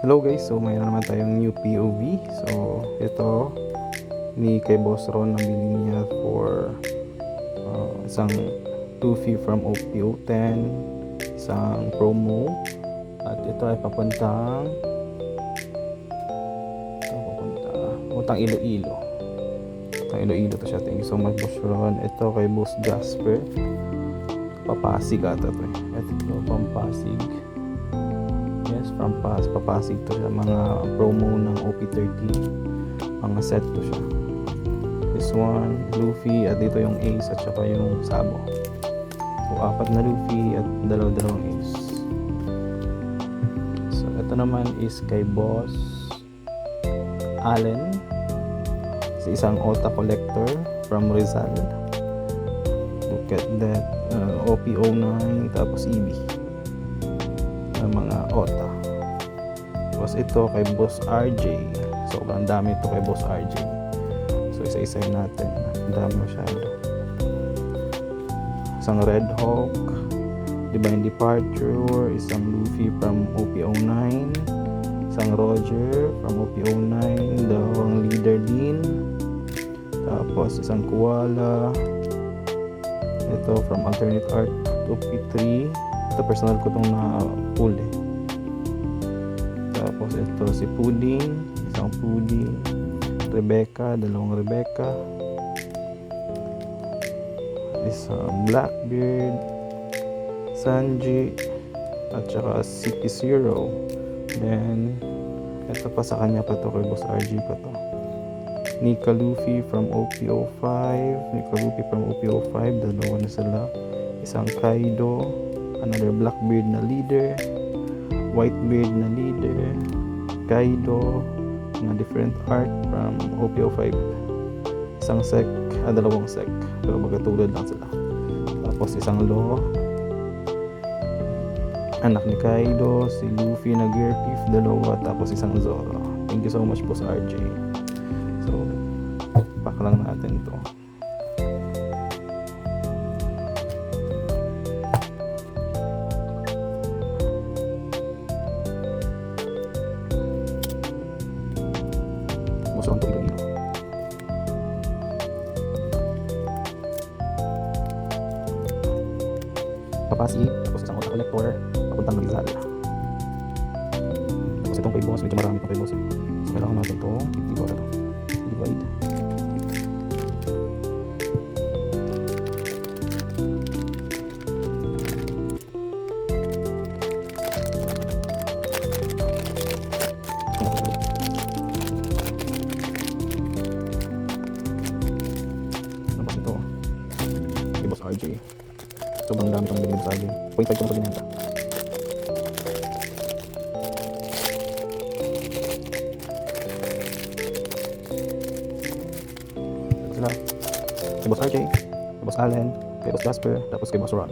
Hello guys, so mayroon naman tayong new POV. So ito ni kay Boss Ron, nabili niya for isang 2 from OPO 10, isang promo, at ito ay papuntang Iloilo. Iloilo to siya. Thank you so much, Boss Ron. Ito kay Boss Jasper, Papasig ata to eh. Ito Pampasig. Yes, from Papasig to siya. Mga promo ng OP30, mga set to siya. This one, Luffy, at dito yung Ace at saka yung Sabo. So 4 na Luffy at dalawang Ace. So ito naman is kay Boss Allen, sa isang OTA collector from Rizal. Look at that, OP09 tapos EB mga OTA. Tapos ito kay Boss RJ. Sobrang dami ito kay Boss RJ. So isa-isahin natin. Ang dami masyado. Isang Red Hawk, Divine Departure, isang Luffy from OP09, isang Roger from OP09, dalawang Leader din, tapos isang Koala, ito from Alternate Art OP3. Ito personal ko itong na-pull eh. Tapos ito si Pudding, isang Pudding, Rebecca, dalawang Rebecca, isang Blackbeard, Sanji, at saka CP0. Then ito pa sa kanya pa to, kay Boss RG pa to. Nika Luffy from OP05, Nika Luffy from OP05, dalawa na sila. Isang Kaido, another Blackbeard na leader, Whitebeard na leader, Kaido na different art from OP05, isang sec, dalawang sec, pero magkatulad lang sila. Tapos isang Law, anak ni Kaido, si Luffy na Gear Thief, dalawa, tapos isang Zoro. Thank you so much, Boss RJ. So pack lang natin to. Boss Ron to Iloilo. Papasig, tapos isang OTA collector papuntang Rizal. Tapos itong kay Boss, medyo marami itong kay Boss. So kailangan natin ito divide. Tapos ito kay Boss RJ. Sobrang dami itong binigay sa akin. 0.5 ko na ito binenta. Ito sila. Kay Boss RJ, kay Boss Allen, kay Boss Jasper, tapos kay Boss Ron.